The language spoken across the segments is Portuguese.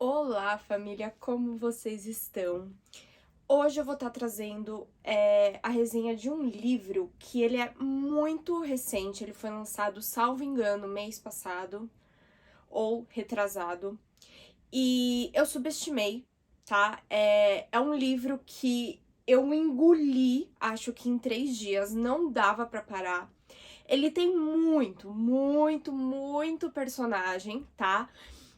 Olá, família, como vocês estão? Hoje eu vou estar trazendo a resenha de um livro que ele é muito recente, ele foi lançado, salvo engano, mês passado ou retrasado, e eu subestimei, tá? É um livro que eu engoli, acho que em 3 dias, não dava pra parar. Ele tem muito personagem, tá?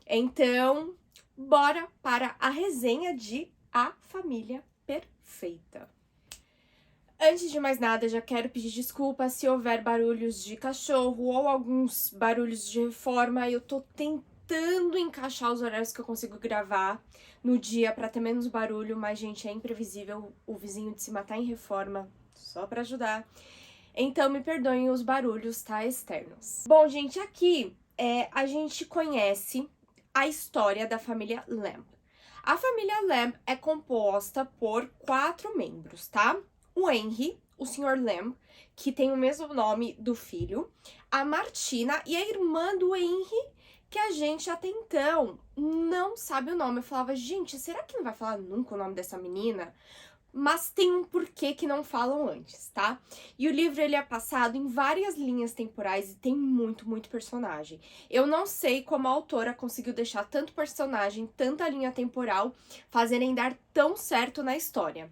Então, bora para a resenha de A Família Perfeita. Antes de mais nada, já quero pedir desculpas se houver barulhos de cachorro ou alguns barulhos de reforma. Eu tô tentando encaixar os horários que eu consigo gravar no dia pra ter menos barulho, mas, gente, é imprevisível o vizinho de cima tá em reforma, só pra ajudar. Então, me perdoem os barulhos, tá, externos. Bom, gente, aqui a gente conhece a história da família Lamb. A família Lamb é composta por 4 membros, tá? O Henry, o Sr. Lamb, que tem o mesmo nome do filho, a Martina e a irmã do Henry, que a gente até então não sabe o nome. Eu falava, gente, será que não vai falar nunca o nome dessa menina? Mas tem um porquê que não falam antes, tá? E o livro, ele é passado em várias linhas temporais e tem muito personagem. Eu não sei como a autora conseguiu deixar tanto personagem, tanta linha temporal, fazerem dar tão certo na história.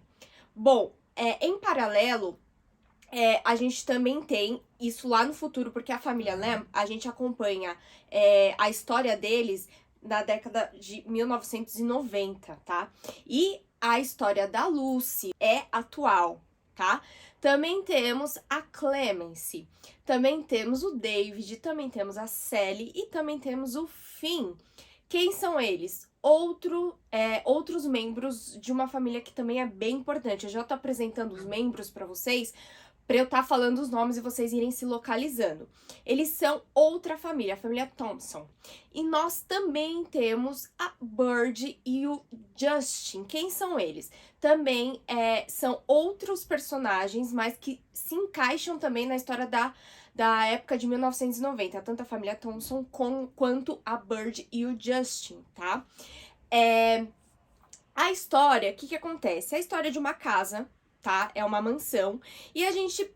Bom, em paralelo, a gente também tem isso lá no futuro, porque a família Lamb, a gente acompanha a história deles na década de 1990, tá? E a história da Lucy é atual, tá? Também temos a Clemence, também temos o David, também temos a Sally e também temos o Finn. Quem são eles? Outros membros de uma família que também é bem importante. Eu já tô apresentando os membros pra vocês, pra eu estar falando os nomes e vocês irem se localizando. Eles são outra família, a família Thompson. E nós também temos a Bird e o Justin. Quem são eles? Também são outros personagens, mas que se encaixam também na história da época de 1990, tanto a família Thompson quanto a Bird e o Justin, tá? A história, o que acontece? É a história de uma casa, tá? É uma mansão. E a gente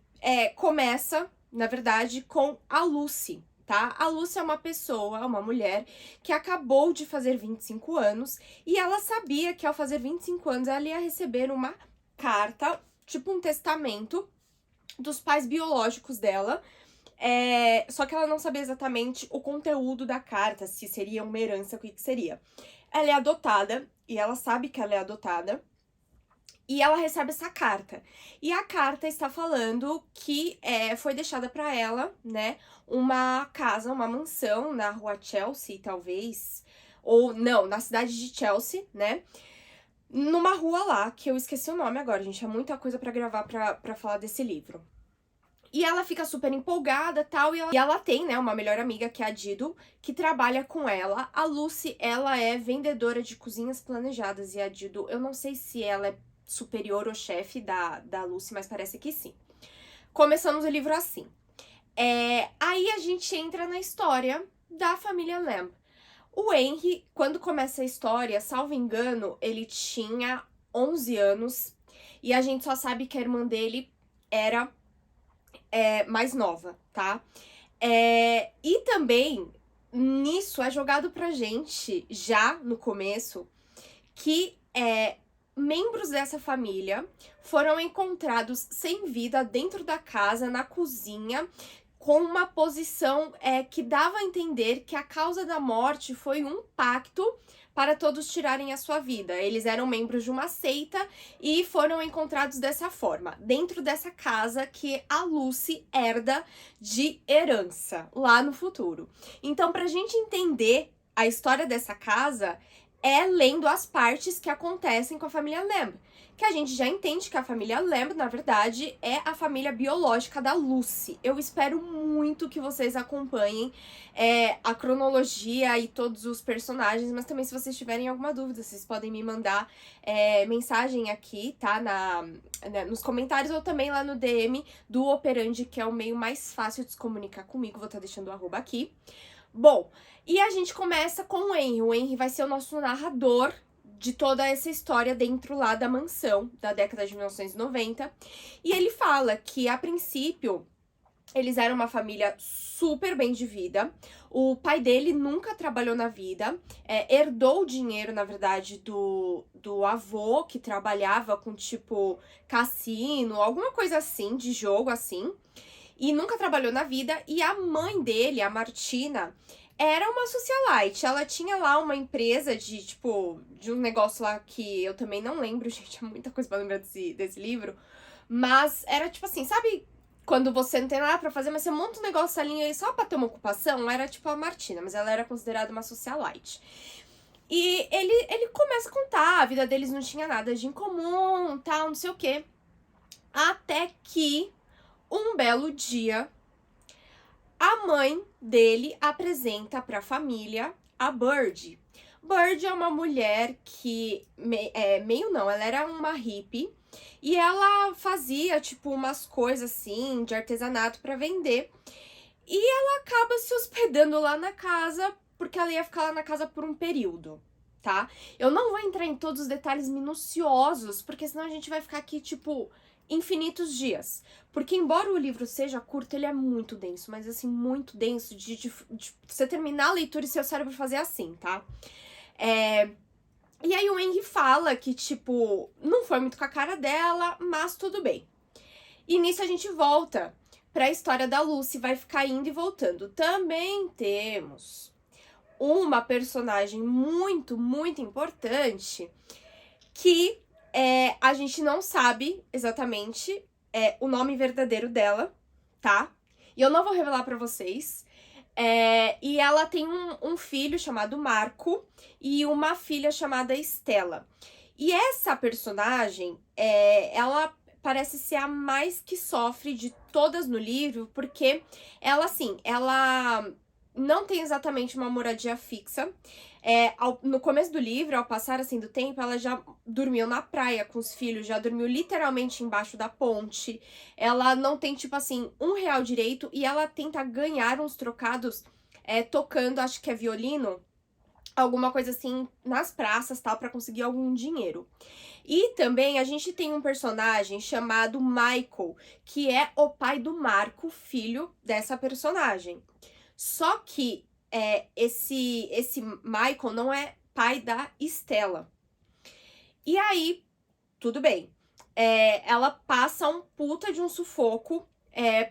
começa, na verdade, com a Lucy, tá? A Lucy é uma pessoa, uma mulher, que acabou de fazer 25 anos. E ela sabia que ao fazer 25 anos ela ia receber uma carta, tipo um testamento, dos pais biológicos dela. Só que ela não sabia exatamente o conteúdo da carta, se seria uma herança, o que seria. Ela é adotada, e ela sabe que ela é adotada, e ela recebe essa carta. E a carta está falando que foi deixada para ela, né, uma casa, uma mansão na rua Chelsea, talvez, ou não, na cidade de Chelsea, né, numa rua lá, que eu esqueci o nome agora, gente, é muita coisa para gravar pra falar desse livro. E ela fica super empolgada, tal, e ela tem, né, uma melhor amiga, que é a Dido, que trabalha com ela. A Lucy, ela é vendedora de cozinhas planejadas, e a Dido, eu não sei se ela é superior ou chefe da Lucy, mas parece que sim. Começamos o livro assim. Aí a gente entra na história da família Lamb. O Henry, quando começa a história, salvo engano, ele tinha 11 anos, e a gente só sabe que a irmã dele era mais nova, tá? E também, nisso, é jogado pra gente, já no começo, que membros dessa família foram encontrados sem vida dentro da casa, na cozinha, com uma posição que dava a entender que a causa da morte foi um pacto para todos tirarem a sua vida. Eles eram membros de uma seita e foram encontrados dessa forma, dentro dessa casa que a Lucy herda de herança, lá no futuro. Então, pra gente entender a história dessa casa, lendo as partes que acontecem com a família Lamb, que a gente já entende que a família Lamb, na verdade, é a família biológica da Lucy. Eu espero muito que vocês acompanhem a cronologia e todos os personagens, mas também, se vocês tiverem alguma dúvida, vocês podem me mandar mensagem aqui, tá? Nos comentários, ou também lá no DM do Operandi, que é o meio mais fácil de se comunicar comigo. Vou estar deixando o arroba aqui. Bom, e a gente começa com o Henry. O Henry vai ser o nosso narrador de toda essa história dentro lá da mansão, da década de 1990. E ele fala que, a princípio, eles eram uma família super bem de vida. O pai dele nunca trabalhou na vida, herdou o dinheiro, na verdade, do avô, que trabalhava com, tipo, cassino, alguma coisa assim, de jogo assim, e nunca trabalhou na vida. E a mãe dele, a Martina, era uma socialite. Ela tinha lá uma empresa de, tipo, de um negócio lá que eu também não lembro, gente, é muita coisa pra lembrar desse livro. Mas era tipo assim, sabe quando você não tem nada pra fazer, mas você monta um negócio ali aí só pra ter uma ocupação? Era tipo a Martina, mas ela era considerada uma socialite. E ele começa a contar, a vida deles não tinha nada de incomum, tal, não sei o quê. Até que, um belo dia, a mãe dele apresenta pra família a Bird. Bird é uma mulher que, meio não, ela era uma hippie, e ela fazia, tipo, umas coisas assim, de artesanato pra vender. E ela acaba se hospedando lá na casa, porque ela ia ficar lá na casa por um período, tá? Eu não vou entrar em todos os detalhes minuciosos, porque senão a gente vai ficar aqui, tipo, infinitos dias. Porque embora o livro seja curto, ele é muito denso, mas assim, muito denso, de você terminar a leitura e seu cérebro fazer assim, tá? E aí o Henry fala que, tipo, não foi muito com a cara dela, mas tudo bem. E nisso a gente volta pra história da Lucy, vai ficar indo e voltando. Também temos uma personagem muito, muito importante que a gente não sabe exatamente o nome verdadeiro dela, tá? E eu não vou revelar pra vocês. E ela tem um filho chamado Marco e uma filha chamada Estela. E essa personagem, ela parece ser a mais que sofre de todas no livro, porque ela, assim, ela não tem exatamente uma moradia fixa. No começo do livro, ao passar assim do tempo, ela já dormiu na praia com os filhos, já dormiu literalmente embaixo da ponte. Ela não tem, tipo assim, R$ 1 direito, e ela tenta ganhar uns trocados tocando, acho que é violino, alguma coisa assim, nas praças, tal, pra conseguir algum dinheiro. E também a gente tem um personagem chamado Michael, que é o pai do Marco, filho dessa personagem. Só que esse Michael não é pai da Estela. E aí, tudo bem. Ela passa um puta de um sufoco,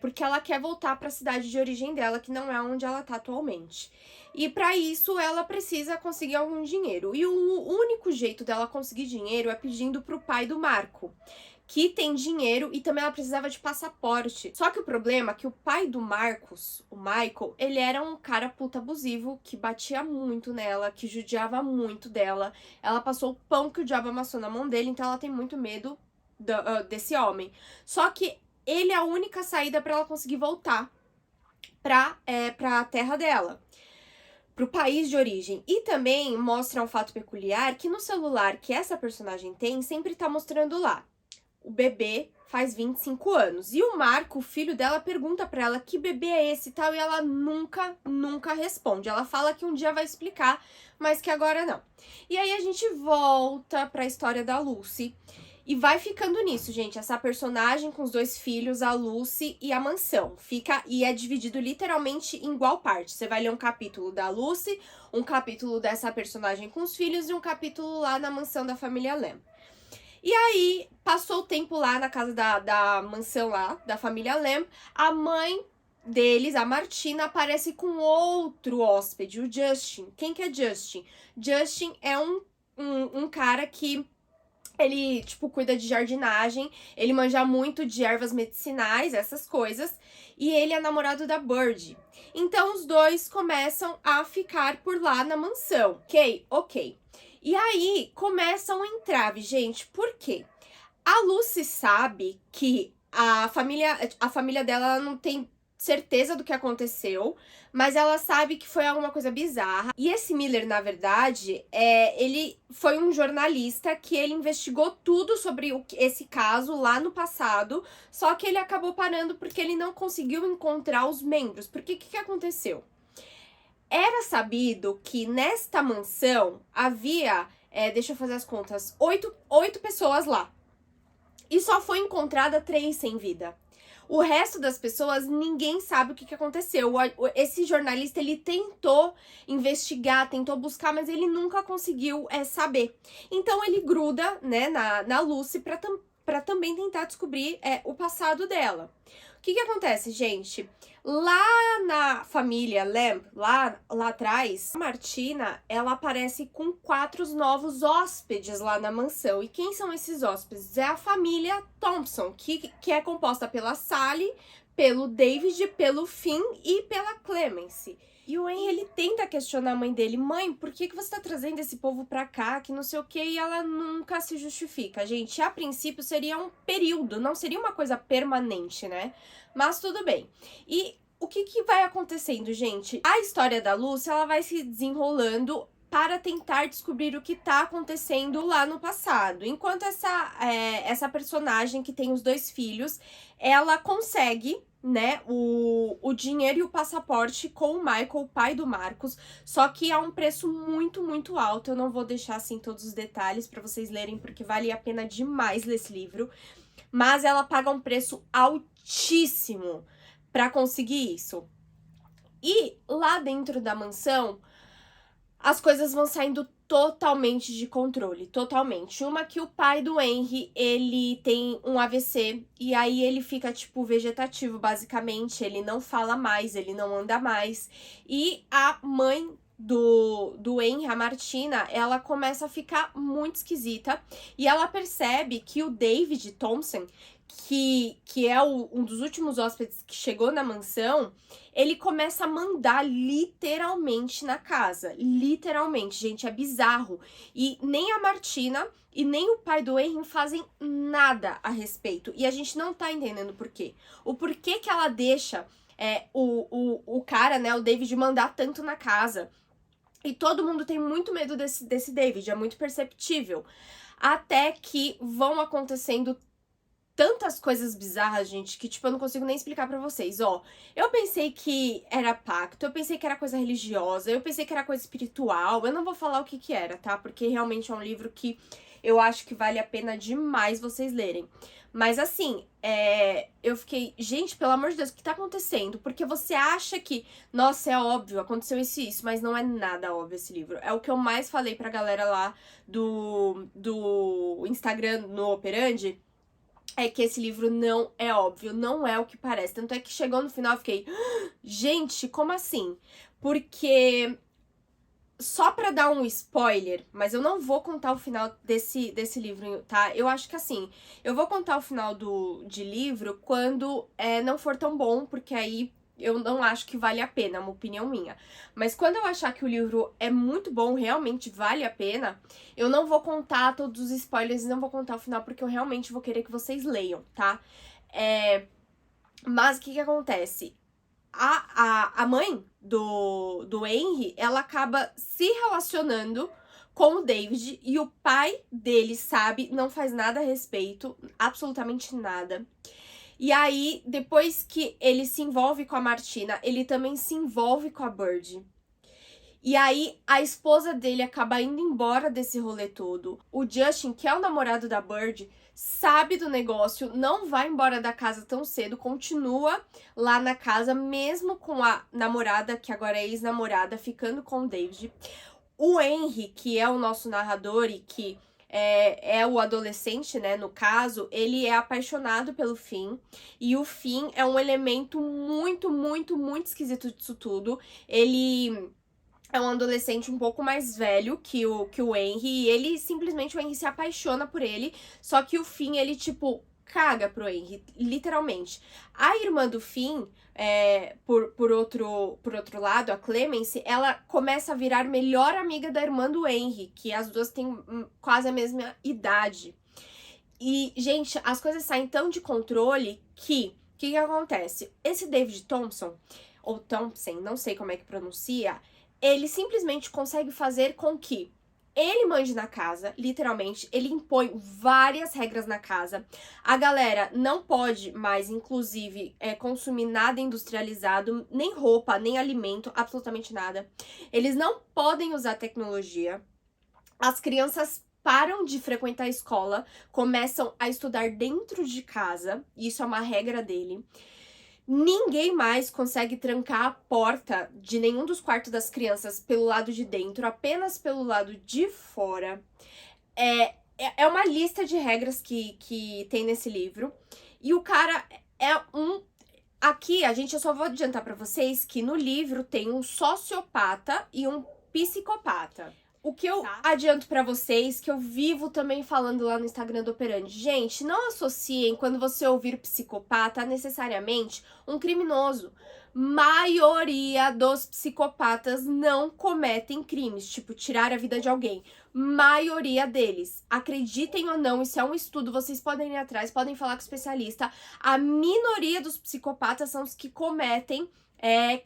porque ela quer voltar para a cidade de origem dela, que não é onde ela tá atualmente. E para isso ela precisa conseguir algum dinheiro. E o único jeito dela conseguir dinheiro é pedindo pro pai do Marco, que tem dinheiro, e também ela precisava de passaporte. Só que o problema é que o pai do Marcos, o Michael, ele era um cara puta abusivo, que batia muito nela, que judiava muito dela. Ela passou o pão que o diabo amassou na mão dele, então ela tem muito medo desse homem. Só que ele é a única saída para ela conseguir voltar pra terra dela, pro país de origem. E também mostra um fato peculiar, que no celular que essa personagem tem, sempre tá mostrando lá: o bebê faz 25 anos. E o Marco, o filho dela, pergunta pra ela que bebê é esse e tal, e ela nunca responde. Ela fala que um dia vai explicar, mas que agora não. E aí a gente volta pra história da Lucy, e vai ficando nisso, gente. Essa personagem com os dois filhos, a Lucy e a mansão. E é dividido literalmente em igual parte. Você vai ler um capítulo da Lucy, um capítulo dessa personagem com os filhos e um capítulo lá na mansão da família Lamb. E aí, passou o tempo lá na casa da mansão lá, da família Lamb, a mãe deles, a Martina, aparece com outro hóspede, o Justin. Quem que é Justin? Justin é um cara que ele, tipo, cuida de jardinagem, ele manja muito de ervas medicinais, essas coisas, e ele é namorado da Bird. Então, os dois começam a ficar por lá na mansão, ok? Ok. E aí, começa um entrave, gente, por quê? A Lucy sabe que a família dela ela não tem certeza do que aconteceu, mas ela sabe que foi alguma coisa bizarra. E esse Miller, na verdade, ele foi um jornalista que ele investigou tudo sobre esse caso lá no passado, só que ele acabou parando porque ele não conseguiu encontrar os membros. Porque o que aconteceu? Era sabido que nesta mansão havia, deixa eu fazer as contas, oito pessoas lá. E só foi encontrada 3 sem vida. O resto das pessoas, ninguém sabe o que aconteceu. Esse jornalista, ele tentou investigar, tentou buscar, mas ele nunca conseguiu saber. Então, ele gruda, né, na Lucy pra também tentar descobrir o passado dela. O que acontece, gente? Lá na família Lamb, lá atrás, a Martina, ela aparece com 4 novos hóspedes lá na mansão. E quem são esses hóspedes? É a família Thompson, que é composta pela Sally, pelo David, pelo Finn e pela Clemence. E o Henry, ele tenta questionar a mãe dele. Mãe, por que você tá trazendo esse povo pra cá, que não sei o quê? E ela nunca se justifica. Gente, a princípio seria um período, não seria uma coisa permanente, né? Mas tudo bem. E o que vai acontecendo, gente? A história da Lucy, ela vai se desenrolando para tentar descobrir o que tá acontecendo lá no passado. Enquanto essa personagem que tem os 2 filhos, ela consegue, né, o dinheiro e o passaporte com o Michael, o pai do Marcos, só que a um preço muito, muito alto. Eu não vou deixar, assim, todos os detalhes para vocês lerem, porque vale a pena demais ler esse livro. Mas ela paga um preço altíssimo para conseguir isso. E lá dentro da mansão, as coisas vão saindo totalmente de controle, totalmente. Uma que o pai do Henry, ele tem um AVC e aí ele fica, tipo, vegetativo, basicamente. Ele não fala mais, ele não anda mais. E a mãe do Henry, a Martina, ela começa a ficar muito esquisita e ela percebe que o David Thompson, que é um dos últimos hóspedes que chegou na mansão, ele começa a mandar literalmente na casa. Literalmente, gente, é bizarro. E nem a Martina e nem o pai do Henry fazem nada a respeito. E a gente não tá entendendo por quê. O porquê que ela deixa o cara, né, o David, mandar tanto na casa. E todo mundo tem muito medo desse David, é muito perceptível. Até que vão acontecendo tantas coisas bizarras, gente, que, tipo, eu não consigo nem explicar pra vocês. Ó, eu pensei que era pacto, eu pensei que era coisa religiosa, eu pensei que era coisa espiritual. Eu não vou falar o que era, tá? Porque realmente é um livro que eu acho que vale a pena demais vocês lerem. Mas, assim, eu fiquei, gente, pelo amor de Deus, o que tá acontecendo? Porque você acha que, nossa, é óbvio, aconteceu isso e isso, mas não é nada óbvio esse livro. É o que eu mais falei pra galera lá do Instagram no Operandi, é que esse livro não é óbvio, não é o que parece. Tanto é que chegou no final eu fiquei, gente, como assim? Porque, só pra dar um spoiler, mas eu não vou contar o final desse livro, tá? Eu acho que assim, eu vou contar o final de livro quando não for tão bom, porque aí eu não acho que vale a pena, é uma opinião minha. Mas quando eu achar que o livro é muito bom, realmente vale a pena, eu não vou contar todos os spoilers e não vou contar o final, porque eu realmente vou querer que vocês leiam, tá? Mas o que acontece? A mãe do Henry, ela acaba se relacionando com o David e o pai dele sabe, não faz nada a respeito, absolutamente nada. E aí, depois que ele se envolve com a Martina, ele também se envolve com a Bird. E aí, a esposa dele acaba indo embora desse rolê todo. O Justin, que é o namorado da Bird, sabe do negócio, não vai embora da casa tão cedo, continua lá na casa, mesmo com a namorada, que agora é ex-namorada, ficando com o David. O Henry, que é o nosso narrador e que é o adolescente, né, no caso, ele é apaixonado pelo Finn, e o Finn é um elemento muito, muito, muito esquisito disso tudo. Ele é um adolescente um pouco mais velho que o Henry, e ele, simplesmente, o Henry se apaixona por ele, só que o Finn, ele, tipo, caga pro Henry, literalmente. A irmã do Finn, por outro lado, a Clemence, ela começa a virar melhor amiga da irmã do Henry, que as duas têm quase a mesma idade. E, gente, as coisas saem tão de controle que, o que acontece? Esse David Thompson, ou Thompson, não sei como é que pronuncia, ele simplesmente consegue fazer com que ele mande na casa, literalmente, ele impõe várias regras na casa. A galera não pode mais, inclusive, consumir nada industrializado, nem roupa, nem alimento, absolutamente nada. Eles não podem usar tecnologia. As crianças param de frequentar a escola, começam a estudar dentro de casa, isso é uma regra dele. Ninguém mais consegue trancar a porta de nenhum dos quartos das crianças pelo lado de dentro, apenas pelo lado de fora. É uma lista de regras que tem nesse livro. E o cara é um... Aqui, eu só vou adiantar pra vocês que no livro tem um sociopata e um psicopata. O que eu adianto pra vocês, que eu vivo também falando lá no Instagram do Operandi. Gente, não associem quando você ouvir psicopata necessariamente um criminoso. Maioria dos psicopatas não cometem crimes, tipo tirar a vida de alguém. Maioria deles. Acreditem ou não, isso é um estudo, vocês podem ir atrás, podem falar com o especialista. A minoria dos psicopatas são os que cometem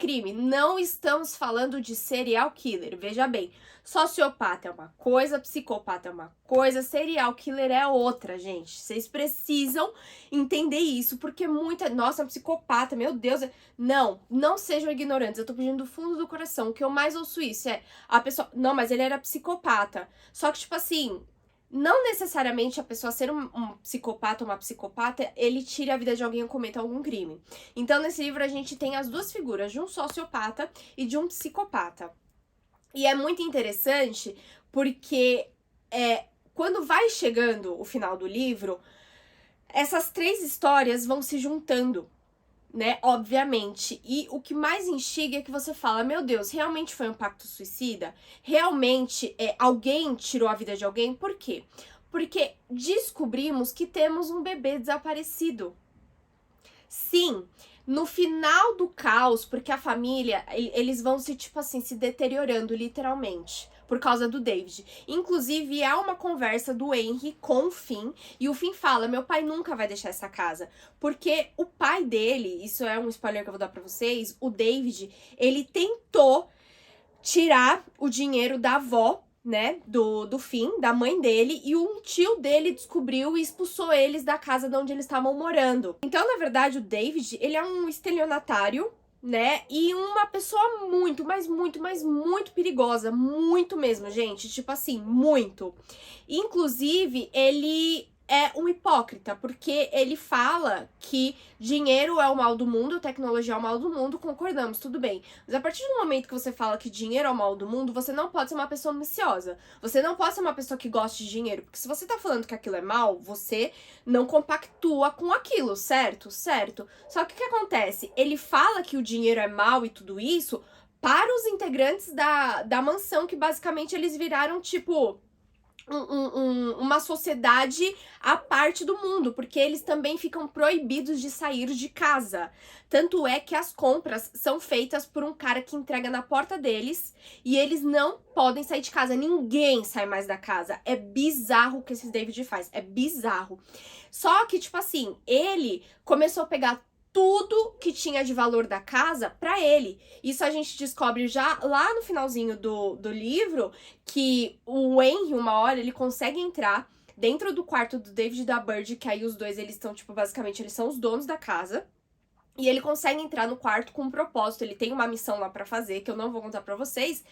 crime. Não estamos falando de serial killer, veja bem. Sociopata é uma coisa, psicopata é uma coisa, serial killer é outra, gente. Vocês precisam entender isso, porque muita... Nossa, é um psicopata, meu Deus. Não sejam ignorantes, eu tô pedindo do fundo do coração. O que eu mais ouço isso é a pessoa... Não, mas ele era psicopata. Só que, tipo assim... Não necessariamente a pessoa ser um psicopata ou uma psicopata, ele tire a vida de alguém ou cometa algum crime. Então, nesse livro, a gente tem as duas figuras, de um sociopata e de um psicopata. E é muito interessante porque quando vai chegando o final do livro, essas três histórias vão se juntando, né? Obviamente. E o que mais instiga é que você fala, meu Deus, realmente foi um pacto suicida? Realmente alguém tirou a vida de alguém? Por quê? Porque descobrimos que temos um bebê desaparecido. Sim, no final do caos, porque a família, eles vão se, tipo assim, se deteriorando literalmente, por causa do David. Inclusive, há uma conversa do Henry com o Finn, e o Finn fala, meu pai nunca vai deixar essa casa, porque o pai dele, isso é um spoiler que eu vou dar pra vocês, o David, ele tentou tirar o dinheiro da avó, né, do Finn, da mãe dele, e um tio dele descobriu e expulsou eles da casa de onde eles estavam morando. Então, na verdade, o David, ele é um estelionatário, né, e uma pessoa muito, mas muito perigosa, muito mesmo, gente, tipo assim, muito. Inclusive, ele é um hipócrita, porque ele fala que dinheiro é o mal do mundo, tecnologia é o mal do mundo, concordamos, tudo bem. Mas a partir do momento que você fala que dinheiro é o mal do mundo, você não pode ser uma pessoa ambiciosa. Você não pode ser uma pessoa que gosta de dinheiro, porque se você tá falando que aquilo é mal, você não compactua com aquilo, certo? Certo. Só que o que acontece? Ele fala que o dinheiro é mal e tudo isso para os integrantes da mansão, que basicamente eles viraram, tipo... uma sociedade à parte do mundo, porque eles também ficam proibidos de sair de casa. Tanto é que as compras são feitas por um cara que entrega na porta deles e eles não podem sair de casa. Ninguém sai mais da casa. É bizarro o que esse David faz. É bizarro. Só que, tipo assim, ele começou a pegar tudo que tinha de valor da casa pra ele. Isso a gente descobre já lá no finalzinho do livro, que o Henry, uma hora, ele consegue entrar dentro do quarto do David e da Bird, que aí os dois, eles estão, tipo, basicamente, eles são os donos da casa. E ele consegue entrar no quarto com um propósito, ele tem uma missão lá pra fazer, que eu não vou contar pra vocês.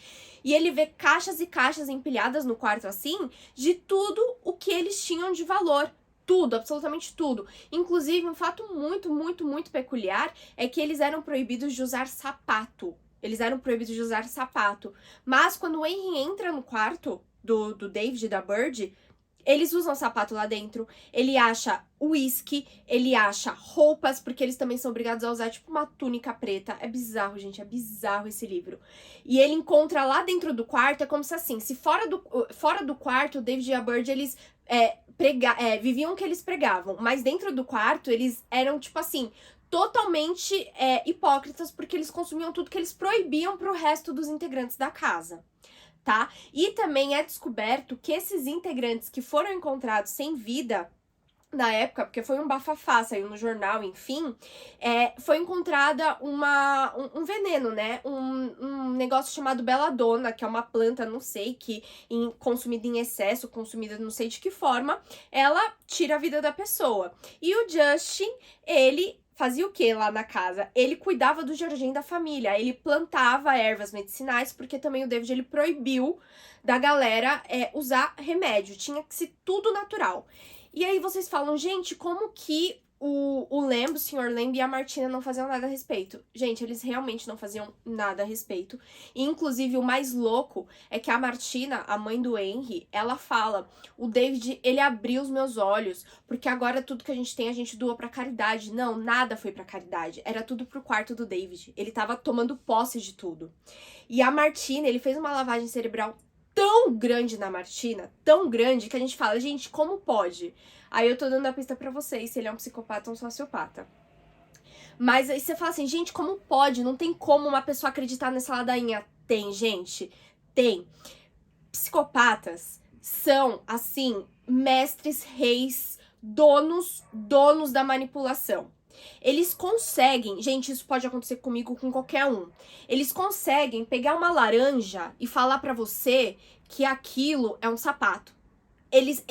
E ele vê caixas e caixas empilhadas no quarto, assim, de tudo o que eles tinham de valor. Tudo, absolutamente tudo. Inclusive, um fato muito peculiar é que eles eram proibidos de usar sapato. Eles eram proibidos de usar sapato. Mas quando o Henry entra no quarto do David e da Bird, eles usam sapato lá dentro. Ele acha uísque, ele acha roupas, porque eles também são obrigados a usar, tipo, uma túnica preta. É bizarro, gente, é bizarro esse livro. E ele encontra lá dentro do quarto, é como se assim, se fora do quarto, o David e a Bird, eles viviam o que eles pregavam, mas dentro do quarto eles eram, tipo assim, totalmente hipócritas, porque eles consumiam tudo que eles proibiam pro resto dos integrantes da casa, tá? E também é descoberto que esses integrantes que foram encontrados sem vida na época, porque foi um bafafá, saiu no jornal, enfim, foi encontrada um veneno, né? Um negócio chamado belladonna, que é uma planta, não sei, que consumida em excesso, consumida não sei de que forma, ela tira a vida da pessoa. E o Justin, ele fazia o que lá na casa? Ele cuidava do jardim da família, ele plantava ervas medicinais, porque também o David, ele proibiu da galera usar remédio, tinha que ser tudo natural. E aí vocês falam, gente, como que o Lamb, o Sr. Lamb e a Martina não faziam nada a respeito? Gente, eles realmente não faziam nada a respeito. E, inclusive, o mais louco é que a Martina, a mãe do Henry, ela fala, o David, ele abriu os meus olhos, porque agora tudo que a gente doa pra caridade. Não, nada foi pra caridade, era tudo pro quarto do David. Ele tava tomando posse de tudo. E a Martina, ele fez uma lavagem cerebral tão grande na Martina, tão grande, que a gente fala, gente, como pode? Aí eu tô dando a pista pra vocês, se ele é um psicopata ou um sociopata. Mas aí você fala assim, gente, como pode? Não tem como uma pessoa acreditar nessa ladainha. Tem, gente, tem. Psicopatas são, assim, mestres, reis, donos da manipulação. Eles conseguem, gente, isso pode acontecer comigo, com qualquer um. Eles conseguem pegar uma laranja e falar pra você que aquilo é um sapato. Eles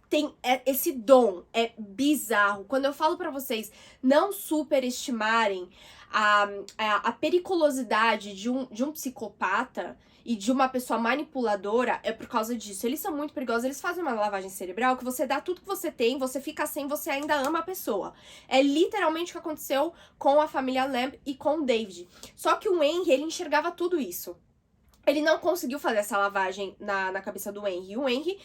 têm esse dom, é bizarro. Quando eu falo pra vocês não superestimarem a periculosidade de um psicopata e de uma pessoa manipuladora, é por causa disso. Eles são muito perigosos, eles fazem uma lavagem cerebral que você dá tudo que você tem, você fica sem, você ainda ama a pessoa. É literalmente o que aconteceu com a família Lamb e com o David. Só que o Henry, ele enxergava tudo isso. Ele não conseguiu fazer essa lavagem na cabeça do Henry. O Henry,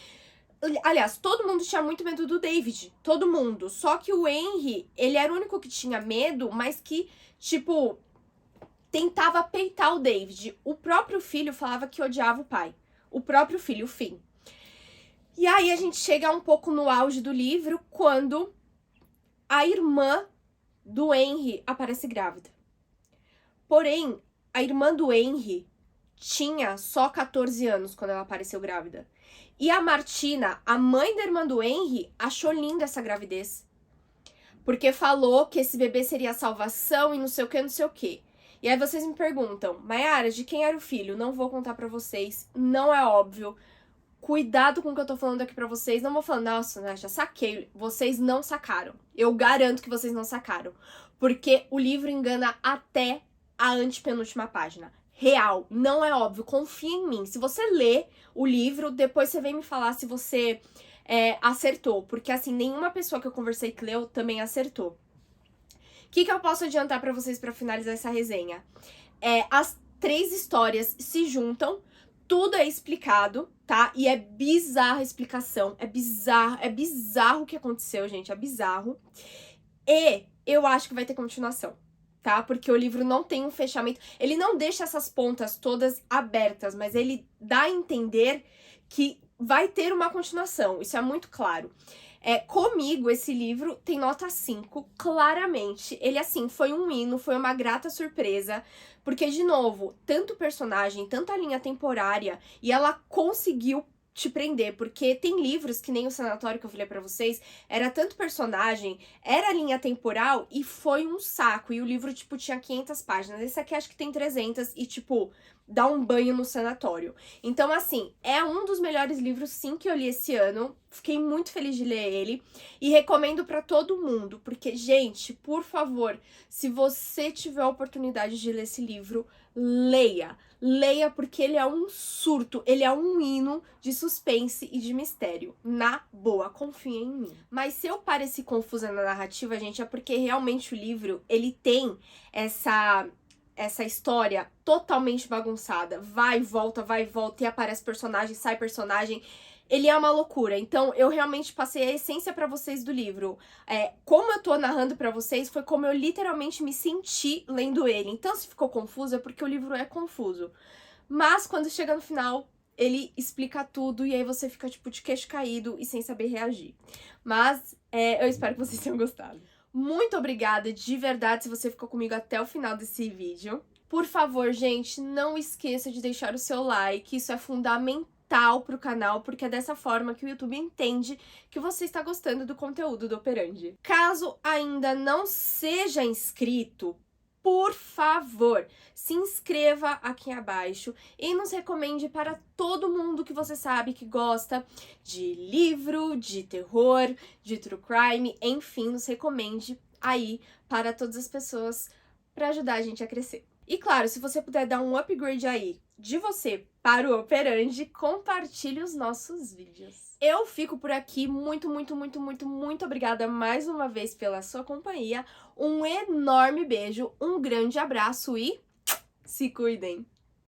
aliás, todo mundo tinha muito medo do David. Todo mundo. Só que o Henry, ele era o único que tinha medo, mas que, tipo, tentava peitar o David. O próprio filho falava que odiava o pai. O próprio filho, o Finn. E aí a gente chega um pouco no auge do livro, quando a irmã do Henry aparece grávida. Porém, a irmã do Henry tinha só 14 anos quando ela apareceu grávida. E a Martina, a mãe da irmã do Henry, achou linda essa gravidez. Porque falou que esse bebê seria a salvação e não sei o que, não sei o que. E aí vocês me perguntam, Mayara, de quem era o filho? Não vou contar pra vocês, não é óbvio. Cuidado com o que eu tô falando aqui pra vocês. Não vou falar, nossa, né, já saquei. Vocês não sacaram. Eu garanto que vocês não sacaram. Porque o livro engana até a antepenúltima página. Real, não é óbvio, confia em mim. Se você lê o livro, depois você vem me falar se você acertou. Porque, assim, nenhuma pessoa que eu conversei que leu também acertou. O que eu posso adiantar pra vocês pra finalizar essa resenha? As 3 histórias se juntam, tudo é explicado, tá? E é bizarra a explicação, é bizarro o que aconteceu, gente, é bizarro. E eu acho que vai ter continuação, tá? Porque o livro não tem um fechamento, ele não deixa essas pontas todas abertas, mas ele dá a entender que vai ter uma continuação, isso é muito claro. Comigo, esse livro tem nota 5, claramente. Ele, assim, foi um hino, foi uma grata surpresa. Porque, de novo, tanto personagem, tanta linha temporária, e ela conseguiu te prender, porque tem livros, que nem o Sanatório que eu falei pra vocês, era tanto personagem, era linha temporal, e foi um saco. E o livro, tipo, tinha 500 páginas. Esse aqui acho que tem 300, e, tipo, dá um banho no Sanatório. Então, assim, é um dos melhores livros, sim, que eu li esse ano. Fiquei muito feliz de ler ele. E recomendo pra todo mundo, porque, gente, por favor, se você tiver a oportunidade de ler esse livro, leia. Leia, porque ele é um surto, ele é um hino de suspense e de mistério. Na boa, confia em mim. Mas se eu pareci confusa na narrativa, gente, é porque realmente o livro, ele tem essa história totalmente bagunçada. Vai e volta, e aparece personagem, sai personagem. Ele é uma loucura, então eu realmente passei a essência pra vocês do livro. Como eu tô narrando pra vocês, foi como eu literalmente me senti lendo ele. Então se ficou confuso é porque o livro é confuso. Mas quando chega no final, ele explica tudo e aí você fica tipo de queixo caído e sem saber reagir. Mas eu espero que vocês tenham gostado. Muito obrigada de verdade se você ficou comigo até o final desse vídeo. Por favor, gente, não esqueça de deixar o seu like, isso é fundamental total pro canal, porque é dessa forma que o YouTube entende que você está gostando do conteúdo do Operandi. Caso ainda não seja inscrito, por favor, se inscreva aqui abaixo e nos recomende para todo mundo que você sabe que gosta de livro, de terror, de true crime, enfim, nos recomende aí para todas as pessoas para ajudar a gente a crescer. E claro, se você puder dar um upgrade aí de você para o Operandi, compartilhe os nossos vídeos. Eu fico por aqui, muito obrigada mais uma vez pela sua companhia. Um enorme beijo, um grande abraço e se cuidem!